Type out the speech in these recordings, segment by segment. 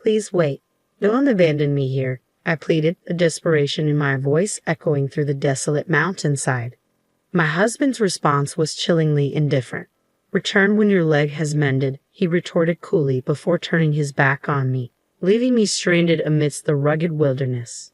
Please wait. Don't abandon me here, I pleaded, the desperation in my voice echoing through the desolate mountainside. My husband's response was chillingly indifferent. Return when your leg has mended, he retorted coolly before turning his back on me, leaving me stranded amidst the rugged wilderness.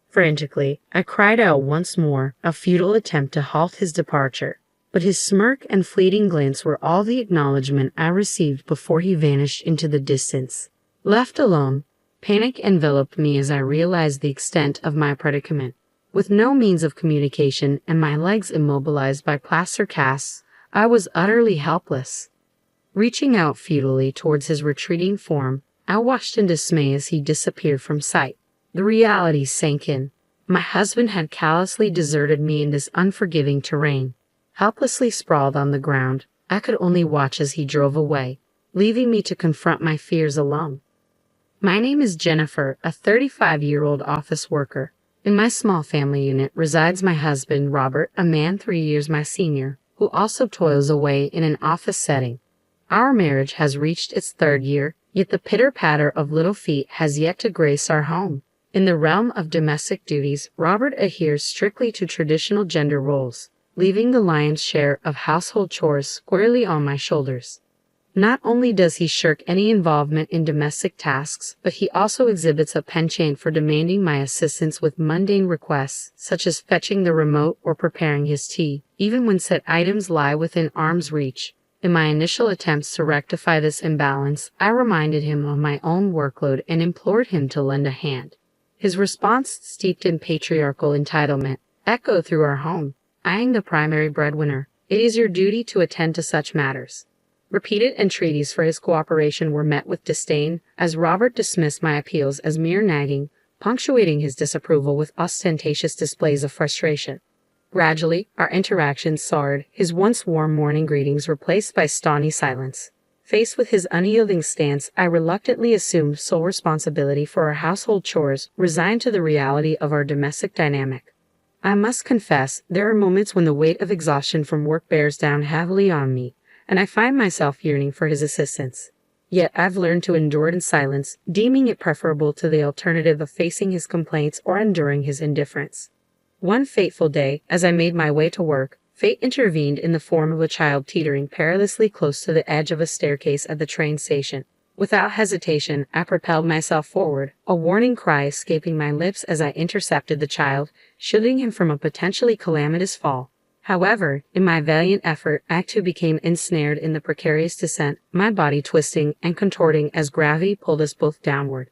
Frantically, I cried out once more, a futile attempt to halt his departure, but his smirk and fleeting glance were all the acknowledgment I received before he vanished into the distance. Left alone, panic enveloped me as I realized the extent of my predicament. With no means of communication and my legs immobilized by plaster casts, I was utterly helpless. Reaching out futilely towards his retreating form, I watched in dismay as he disappeared from sight. The reality sank in. My husband had callously deserted me in this unforgiving terrain. Helplessly sprawled on the ground, I could only watch as he drove away, leaving me to confront my fears alone. My name is Jennifer, a 35-year-old office worker. In my small family unit resides my husband, Robert, a man 3 years my senior, who also toils away in an office setting. Our marriage has reached its 3rd year, yet the pitter-patter of little feet has yet to grace our home. In the realm of domestic duties, Robert adheres strictly to traditional gender roles, leaving the lion's share of household chores squarely on my shoulders. Not only does he shirk any involvement in domestic tasks, but he also exhibits a penchant for demanding my assistance with mundane requests, such as fetching the remote or preparing his tea, even when said items lie within arm's reach. In my initial attempts to rectify this imbalance, I reminded him of my own workload and implored him to lend a hand. His response, steeped in patriarchal entitlement, echoed through our home. I am the primary breadwinner. It is your duty to attend to such matters. Repeated entreaties for his cooperation were met with disdain, as Robert dismissed my appeals as mere nagging, punctuating his disapproval with ostentatious displays of frustration. Gradually, our interactions soured, his once warm morning greetings replaced by stony silence. Faced with his unyielding stance, I reluctantly assumed sole responsibility for our household chores, resigned to the reality of our domestic dynamic. I must confess, there are moments when the weight of exhaustion from work bears down heavily on me, and I find myself yearning for his assistance. Yet I've learned to endure it in silence, deeming it preferable to the alternative of facing his complaints or enduring his indifference. One fateful day, as I made my way to work, fate intervened in the form of a child teetering perilously close to the edge of a staircase at the train station. Without hesitation, I propelled myself forward, a warning cry escaping my lips as I intercepted the child, shielding him from a potentially calamitous fall. However, in my valiant effort, I too became ensnared in the precarious descent, my body twisting and contorting as gravity pulled us both downward.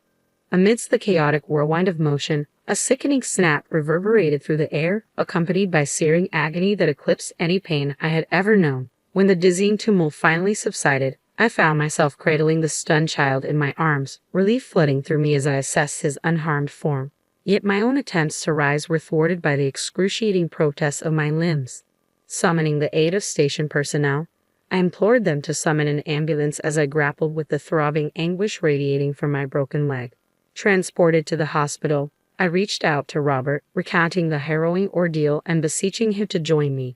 Amidst the chaotic whirlwind of motion, a sickening snap reverberated through the air, accompanied by searing agony that eclipsed any pain I had ever known. When the dizzying tumult finally subsided, I found myself cradling the stunned child in my arms, relief flooding through me as I assessed his unharmed form. Yet my own attempts to rise were thwarted by the excruciating protests of my limbs. Summoning the aid of station personnel, I implored them to summon an ambulance as I grappled with the throbbing anguish radiating from my broken leg. Transported to the hospital, I reached out to Robert, recounting the harrowing ordeal and beseeching him to join me.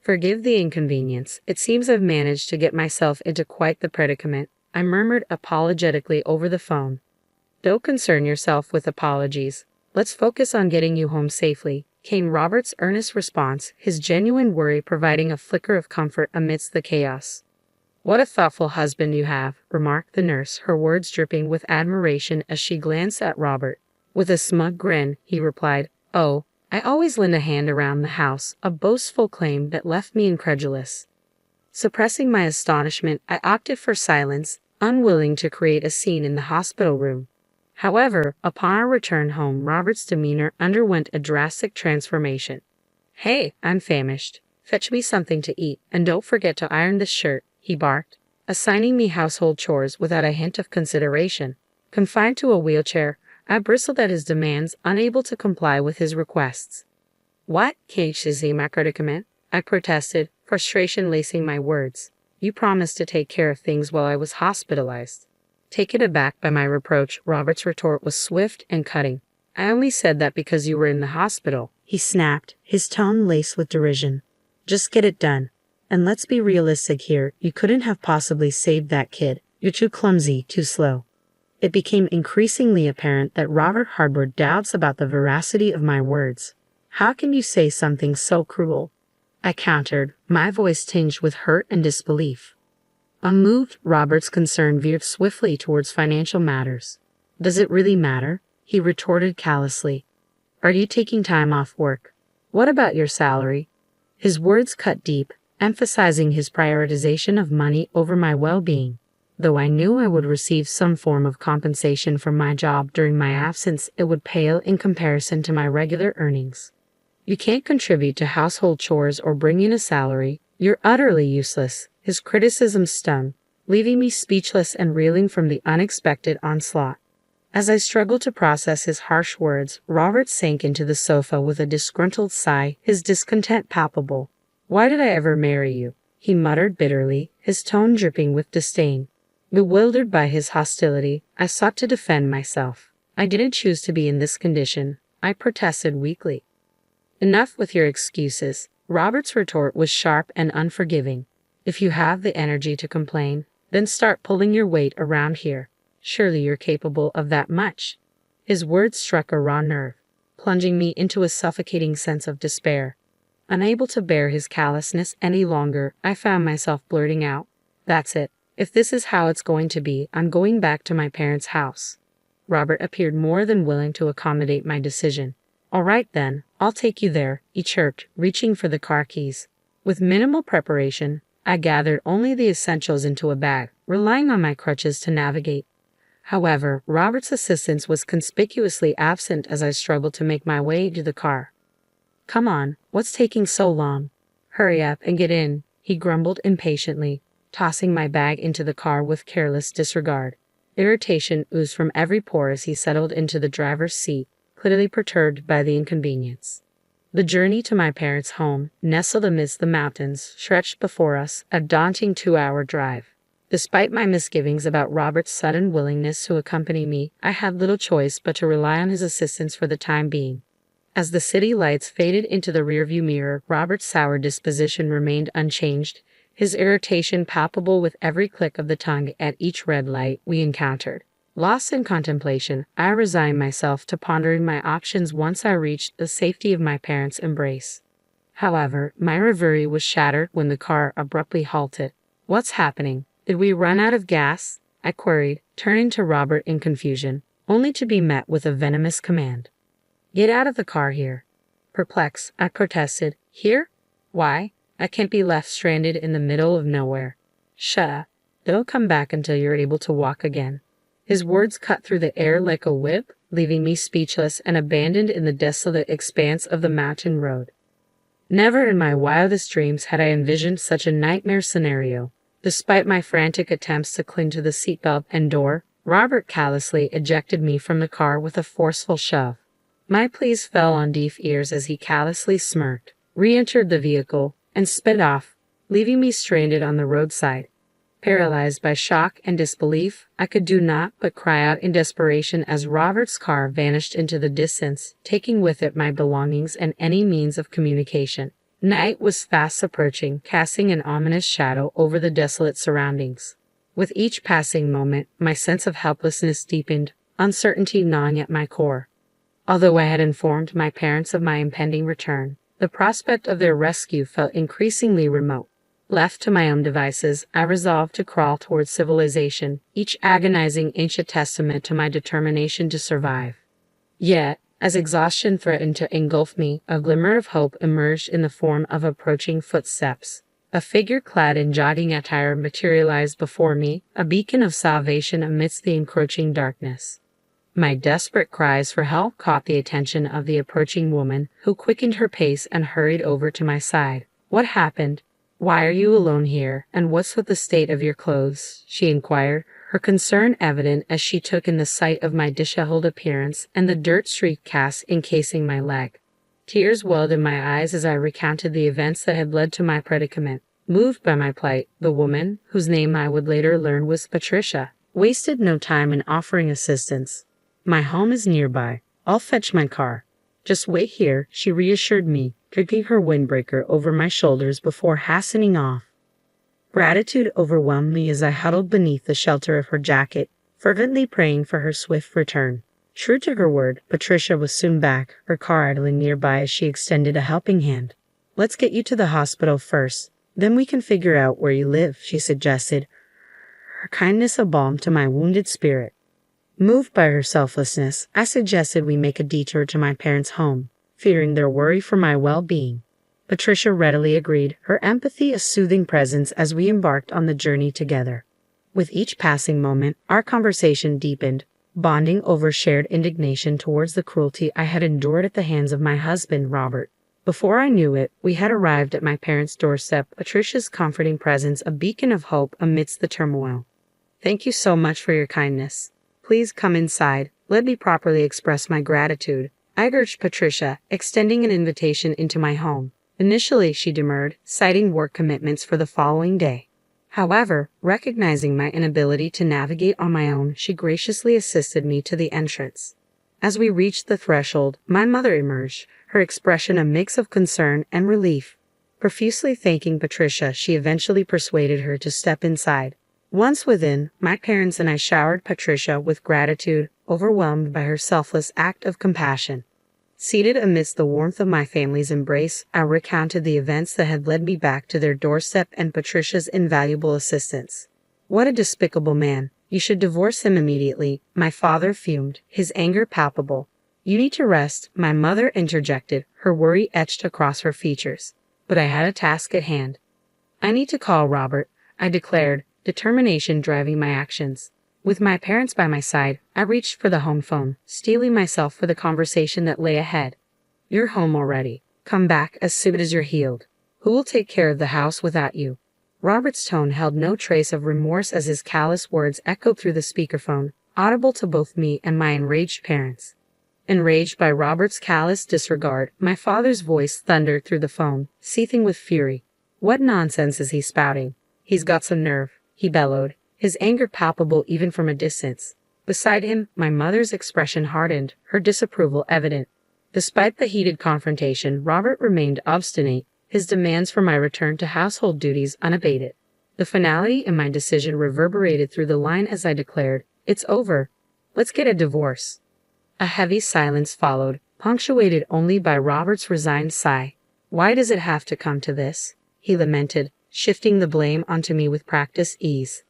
Forgive the inconvenience. It seems I've managed to get myself into quite the predicament, I murmured apologetically over the phone. Don't concern yourself with apologies. Let's focus on getting you home safely, came Robert's earnest response, his genuine worry providing a flicker of comfort amidst the chaos. What a thoughtful husband you have, remarked the nurse, her words dripping with admiration as she glanced at Robert. With a smug grin, he replied, "Oh, I always lend a hand around the house," a boastful claim that left me incredulous. Suppressing my astonishment, I opted for silence, unwilling to create a scene in the hospital room. However, upon our return home, Robert's demeanor underwent a drastic transformation. "Hey, I'm famished. Fetch me something to eat, and don't forget to iron this shirt," he barked, assigning me household chores without a hint of consideration. Confined to a wheelchair, I bristled at his demands, unable to comply with his requests. "What can't you see my predicament?" I protested, frustration lacing my words. "You promised to take care of things while I was hospitalized." Taken aback by my reproach, Robert's retort was swift and cutting. "I only said that because you were in the hospital," he snapped, his tone laced with derision. "Just get it done. And let's be realistic here, you couldn't have possibly saved that kid. You're too clumsy, too slow." It became increasingly apparent that Robert harbored doubts about the veracity of my words. "How can you say something so cruel?" I countered, my voice tinged with hurt and disbelief. Unmoved, Robert's concern veered swiftly towards financial matters. "Does it really matter?" he retorted callously. "Are you taking time off work? What about your salary?" His words cut deep, emphasizing his prioritization of money over my well-being. Though I knew I would receive some form of compensation from my job during my absence, it would pale in comparison to my regular earnings. "You can't contribute to household chores or bring in a salary. You're utterly useless." His criticism stung, leaving me speechless and reeling from the unexpected onslaught. As I struggled to process his harsh words, Robert sank into the sofa with a disgruntled sigh, his discontent palpable. "Why did I ever marry you?" he muttered bitterly, his tone dripping with disdain. Bewildered by his hostility, I sought to defend myself. "I didn't choose to be in this condition," I protested weakly. "Enough with your excuses." Robert's retort was sharp and unforgiving. "If you have the energy to complain, then start pulling your weight around here. Surely you're capable of that much." His words struck a raw nerve, plunging me into a suffocating sense of despair. Unable to bear his callousness any longer, I found myself blurting out, "That's it. If this is how it's going to be, I'm going back to my parents' house." Robert appeared more than willing to accommodate my decision. "All right then, I'll take you there," he chirped, reaching for the car keys. With minimal preparation, I gathered only the essentials into a bag, relying on my crutches to navigate. However, Robert's assistance was conspicuously absent as I struggled to make my way to the car. "Come on, what's taking so long? Hurry up and get in," he grumbled impatiently, tossing my bag into the car with careless disregard. Irritation oozed from every pore as he settled into the driver's seat, clearly perturbed by the inconvenience. The journey to my parents' home, nestled amidst the mountains, stretched before us, a daunting 2-hour drive. Despite my misgivings about Robert's sudden willingness to accompany me, I had little choice but to rely on his assistance for the time being. As the city lights faded into the rearview mirror, Robert's sour disposition remained unchanged, his irritation palpable with every click of the tongue at each red light we encountered. Lost in contemplation, I resigned myself to pondering my options once I reached the safety of my parents' embrace. However, my reverie was shattered when the car abruptly halted. "What's happening? Did we run out of gas?" I queried, turning to Robert in confusion, only to be met with a venomous command. "Get out of the car here." Perplexed, I protested. "Here? Why? I can't be left stranded in the middle of nowhere." "Shut up. Don't come back until you're able to walk again." His words cut through the air like a whip, leaving me speechless and abandoned in the desolate expanse of the mountain road. Never in my wildest dreams had I envisioned such a nightmare scenario. Despite my frantic attempts to cling to the seatbelt and door, Robert callously ejected me from the car with a forceful shove. My pleas fell on deaf ears as he callously smirked, re-entered the vehicle, and sped off, leaving me stranded on the roadside. Paralyzed by shock and disbelief, I could do naught but cry out in desperation as Robert's car vanished into the distance, taking with it my belongings and any means of communication. Night was fast approaching, casting an ominous shadow over the desolate surroundings. With each passing moment, my sense of helplessness deepened, uncertainty gnawing at my core. Although I had informed my parents of my impending return, the prospect of their rescue felt increasingly remote. Left to my own devices, I resolved to crawl towards civilization, each agonizing inch a testament to my determination to survive. Yet, as exhaustion threatened to engulf me, a glimmer of hope emerged in the form of approaching footsteps. A figure clad in jogging attire materialized before me, a beacon of salvation amidst the encroaching darkness. My desperate cries for help caught the attention of the approaching woman, who quickened her pace and hurried over to my side. "What happened? Why are you alone here, and what's with the state of your clothes?" she inquired, her concern evident as she took in the sight of my disheveled appearance and the dirt streak cast encasing my leg. Tears welled in my eyes as I recounted the events that had led to my predicament. Moved by my plight, the woman, whose name I would later learn was Patricia, wasted no time in offering assistance. "My home is nearby. I'll fetch my car. Just wait here," she reassured me, dragging her windbreaker over my shoulders before hastening off. Gratitude overwhelmed me as I huddled beneath the shelter of her jacket, fervently praying for her swift return. True to her word, Patricia was soon back, her car idling nearby as she extended a helping hand. "Let's get you to the hospital first, then we can figure out where you live," she suggested, her kindness a balm to my wounded spirit. Moved by her selflessness, I suggested we make a detour to my parents' home, fearing their worry for my well-being. Patricia readily agreed, her empathy a soothing presence as we embarked on the journey together. With each passing moment, our conversation deepened, bonding over shared indignation towards the cruelty I had endured at the hands of my husband, Robert. Before I knew it, we had arrived at my parents' doorstep, Patricia's comforting presence a beacon of hope amidst the turmoil. "Thank you so much for your kindness. Please come inside. Let me properly express my gratitude," I urged Patricia, extending an invitation into my home. Initially, she demurred, citing work commitments for the following day. However, recognizing my inability to navigate on my own, she graciously assisted me to the entrance. As we reached the threshold, my mother emerged, her expression a mix of concern and relief. Profusely thanking Patricia, she eventually persuaded her to step inside. Once within, my parents and I showered Patricia with gratitude, overwhelmed by her selfless act of compassion. Seated amidst the warmth of my family's embrace, I recounted the events that had led me back to their doorstep and Patricia's invaluable assistance. "What a despicable man. You should divorce him immediately," my father fumed, his anger palpable. "You need to rest," my mother interjected, her worry etched across her features. But I had a task at hand. "I need to call Robert," I declared, determination driving my actions. With my parents by my side, I reached for the home phone, steeling myself for the conversation that lay ahead. "You're home already. Come back as soon as you're healed. Who will take care of the house without you?" Robert's tone held no trace of remorse as his callous words echoed through the speakerphone, audible to both me and my enraged parents. Enraged by Robert's callous disregard, my father's voice thundered through the phone, seething with fury. "What nonsense is he spouting? He's got some nerve," he bellowed, his anger palpable even from a distance. Beside him, my mother's expression hardened, her disapproval evident. Despite the heated confrontation, Robert remained obstinate, his demands for my return to household duties unabated. The finality in my decision reverberated through the line as I declared, "It's over. Let's get a divorce." A heavy silence followed, punctuated only by Robert's resigned sigh. "Why does it have to come to this?" he lamented, shifting the blame onto me with practiced ease.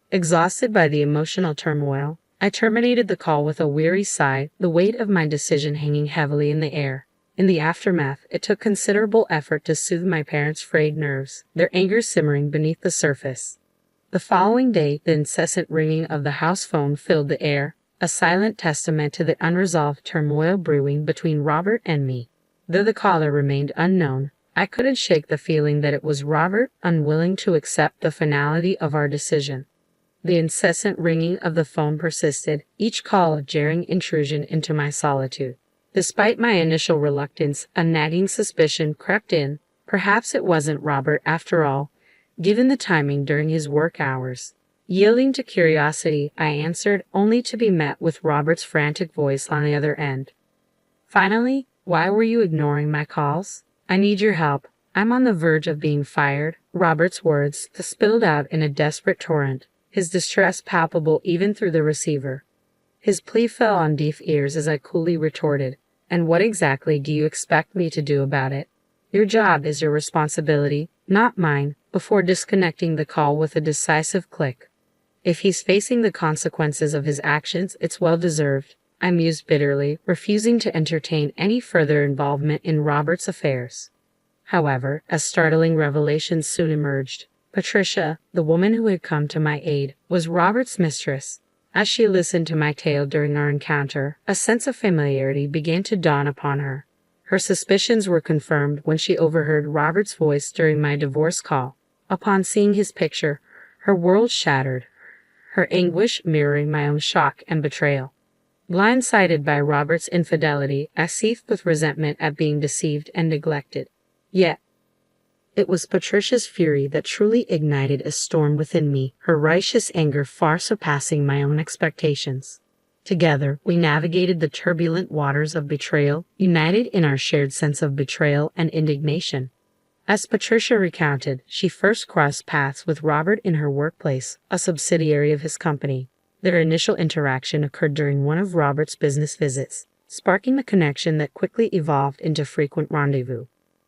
Exhausted by the emotional turmoil, I terminated the call with a weary sigh, the weight of my decision hanging heavily in the air. In the aftermath, it took considerable effort to soothe my parents' frayed nerves, their anger simmering beneath the surface. The following day, the incessant ringing of the house phone filled the air, a silent testament to the unresolved turmoil brewing between Robert and me. Though the caller remained unknown, I couldn't shake the feeling that it was Robert unwilling to accept the finality of our decision. The incessant ringing of the phone persisted, each call a jarring intrusion into my solitude. Despite my initial reluctance, a nagging suspicion crept in. Perhaps it wasn't Robert after all, given the timing during his work hours. Yielding to curiosity, I answered, only to be met with Robert's frantic voice on the other end. "Finally, why were you ignoring my calls? I need your help. I'm on the verge of being fired." Robert's words spilled out in a desperate torrent, his distress palpable even through the receiver. His plea fell on deaf ears as I coolly retorted, "And what exactly do you expect me to do about it? Your job is your responsibility, not mine," before disconnecting the call with a decisive click. "If he's facing the consequences of his actions, it's well deserved," I mused bitterly, refusing to entertain any further involvement in Robert's affairs. However, a startling revelation soon emerged. Patricia, the woman who had come to my aid, was Robert's mistress. As she listened to my tale during our encounter, a sense of familiarity began to dawn upon her. Her suspicions were confirmed when she overheard Robert's voice during my divorce call. Upon seeing his picture, her world shattered, her anguish mirroring my own shock and betrayal. Blindsided by Robert's infidelity, I seethed with resentment at being deceived and neglected. Yet, it was Patricia's fury that truly ignited a storm within me, her righteous anger far surpassing my own expectations. Together, we navigated the turbulent waters of betrayal, united in our shared sense of betrayal and indignation. As Patricia recounted, she first crossed paths with Robert in her workplace, a subsidiary of his company. Their initial interaction occurred during one of Robert's business visits, sparking the connection that quickly evolved into frequent rendezvous.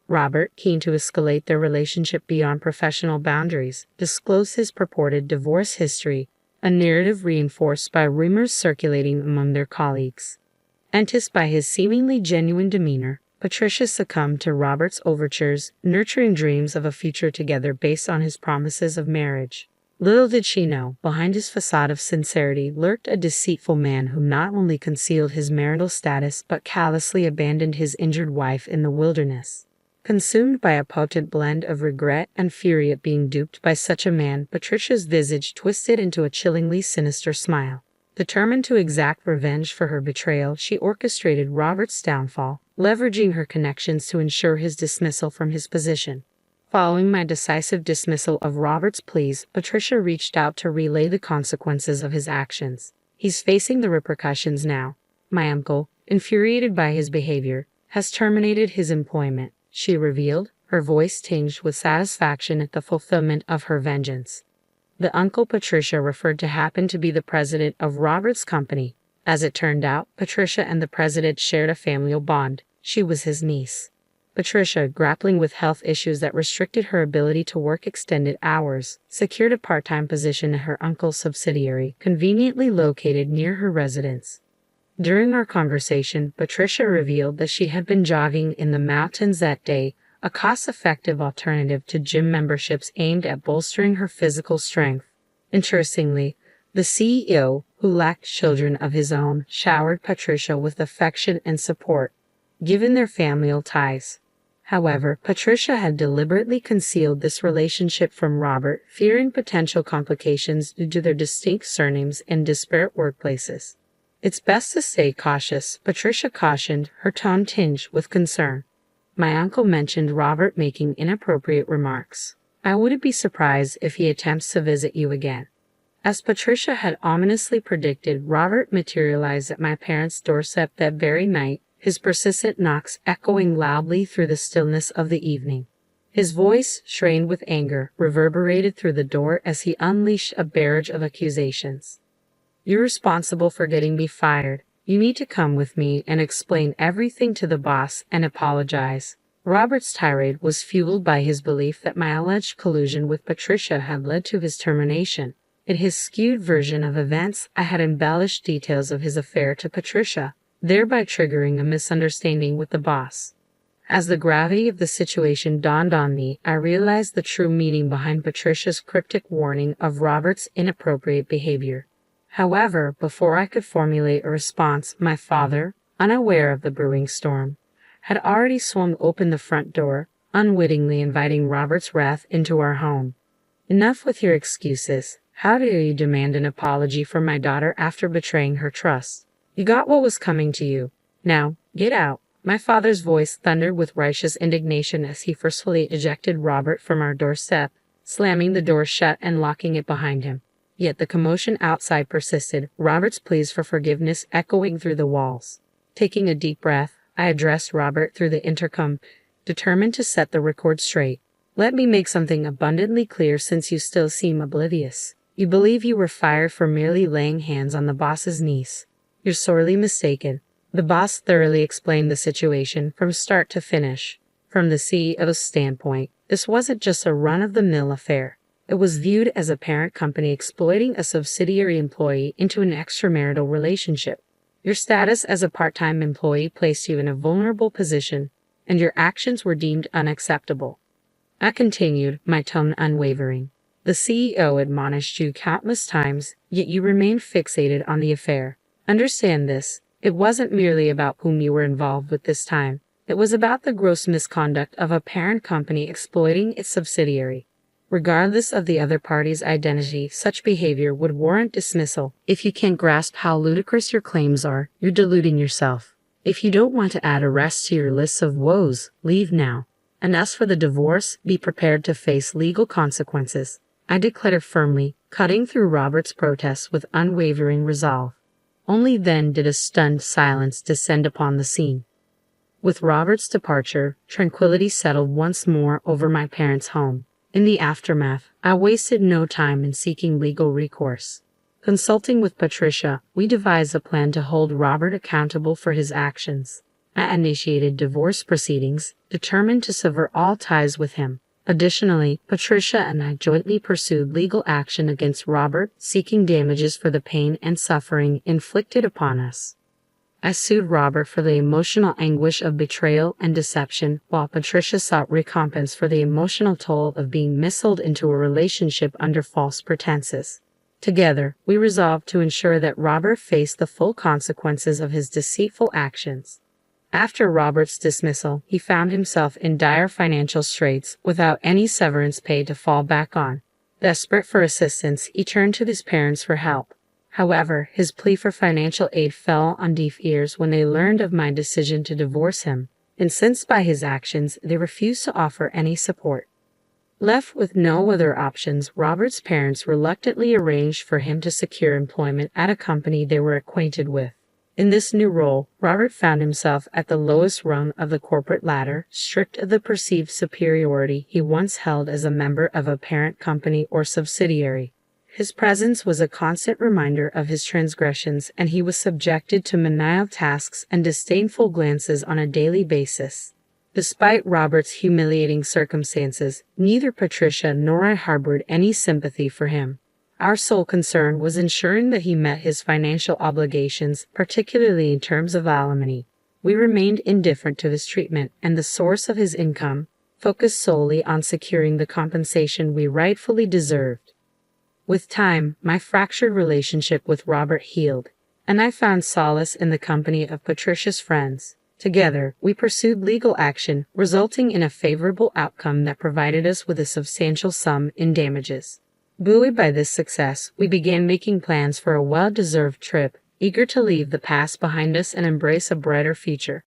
Robert, keen to escalate their relationship beyond professional boundaries, disclosed his purported divorce history, a narrative reinforced by rumors circulating among their colleagues. Enticed by his seemingly genuine demeanor, Patricia succumbed to Robert's overtures, nurturing dreams of a future together based on his promises of marriage. Little did she know, behind his facade of sincerity lurked a deceitful man who not only concealed his marital status but callously abandoned his injured wife in the wilderness. Consumed by a potent blend of regret and fury at being duped by such a man, Patricia's visage twisted into a chillingly sinister smile. Determined to exact revenge for her betrayal, she orchestrated Robert's downfall, leveraging her connections to ensure his dismissal from his position. Following my decisive dismissal of Robert's pleas, Patricia reached out to relay the consequences of his actions. He's facing the repercussions now. My uncle, infuriated by his behavior, has terminated his employment, she revealed, her voice tinged with satisfaction at the fulfillment of her vengeance. The uncle Patricia referred to happened to be the president of Robert's company. As it turned out, Patricia and the president shared a familial bond. She was his niece. Patricia, grappling with health issues that restricted her ability to work extended hours, secured a part-time position at her uncle's subsidiary, conveniently located near her residence. During our conversation, Patricia revealed that she had been jogging in the mountains that day, a cost-effective alternative to gym memberships aimed at bolstering her physical strength. Interestingly, the CEO, who lacked children of his own, showered Patricia with affection and support, given their familial ties. However, Patricia had deliberately concealed this relationship from Robert, fearing potential complications due to their distinct surnames and disparate workplaces. "It's best to stay cautious," Patricia cautioned, her tone tinged with concern. My uncle mentioned Robert making inappropriate remarks. "I wouldn't be surprised if he attempts to visit you again." As Patricia had ominously predicted, Robert materialized at my parents' doorstep that very night, his persistent knocks echoing loudly through the stillness of the evening. His voice, strained with anger, reverberated through the door as he unleashed a barrage of accusations. "You're responsible for getting me fired. You need to come with me and explain everything to the boss and apologize." Robert's tirade was fueled by his belief that my alleged collusion with Patricia had led to his termination. In his skewed version of events, I had embellished details of his affair to Patricia, thereby triggering a misunderstanding with the boss. As the gravity of the situation dawned on me, I realized the true meaning behind Patricia's cryptic warning of Robert's inappropriate behavior. However, before I could formulate a response, my father, unaware of the brewing storm, had already swung open the front door, unwittingly inviting Robert's wrath into our home. "Enough with your excuses. How dare you demand an apology from my daughter after betraying her trust? You got what was coming to you. Now, get out." My father's voice thundered with righteous indignation as he forcefully ejected Robert from our doorstep, slamming the door shut and locking it behind him. Yet the commotion outside persisted, Robert's pleas for forgiveness echoing through the walls. Taking a deep breath, I addressed Robert through the intercom, determined to set the record straight. "Let me make something abundantly clear since you still seem oblivious. You believe you were fired for merely laying hands on the boss's niece. You're sorely mistaken." The boss thoroughly explained the situation from start to finish. From the CEO's standpoint, this wasn't just a run-of-the-mill affair. It was viewed as a parent company exploiting a subsidiary employee into an extramarital relationship. Your status as a part-time employee placed you in a vulnerable position, and your actions were deemed unacceptable. I continued, my tone unwavering. The CEO admonished you countless times, yet you remained fixated on the affair. Understand this. It wasn't merely about whom you were involved with this time. It was about the gross misconduct of a parent company exploiting its subsidiary. Regardless of the other party's identity, such behavior would warrant dismissal. If you can't grasp how ludicrous your claims are, you're deluding yourself. If you don't want to add arrests to your list of woes, leave now. And as for the divorce, be prepared to face legal consequences. I declared firmly, cutting through Robert's protests with unwavering resolve. Only then did a stunned silence descend upon the scene. With Robert's departure, tranquility settled once more over my parents' home. In the aftermath, I wasted no time in seeking legal recourse. Consulting with Patricia, we devised a plan to hold Robert accountable for his actions. I initiated divorce proceedings, determined to sever all ties with him. Additionally, Patricia and I jointly pursued legal action against Robert, seeking damages for the pain and suffering inflicted upon us. I sued Robert for the emotional anguish of betrayal and deception, while Patricia sought recompense for the emotional toll of being missold into a relationship under false pretenses. Together, we resolved to ensure that Robert faced the full consequences of his deceitful actions. After Robert's dismissal, he found himself in dire financial straits without any severance pay to fall back on. Desperate for assistance, he turned to his parents for help. However, his plea for financial aid fell on deaf ears when they learned of my decision to divorce him. Incensed by his actions, they refused to offer any support. Left with no other options, Robert's parents reluctantly arranged for him to secure employment at a company they were acquainted with. In this new role, Robert found himself at the lowest rung of the corporate ladder, stripped of the perceived superiority he once held as a member of a parent company or subsidiary. His presence was a constant reminder of his transgressions, and he was subjected to menial tasks and disdainful glances on a daily basis. Despite Robert's humiliating circumstances, neither Patricia nor I harbored any sympathy for him. Our sole concern was ensuring that he met his financial obligations, particularly in terms of alimony. We remained indifferent to his treatment and the source of his income, focused solely on securing the compensation we rightfully deserved. With time, my fractured relationship with Robert healed, and I found solace in the company of Patricia's friends. Together, we pursued legal action, resulting in a favorable outcome that provided us with a substantial sum in damages. Buoyed by this success, we began making plans for a well-deserved trip, eager to leave the past behind us and embrace a brighter future.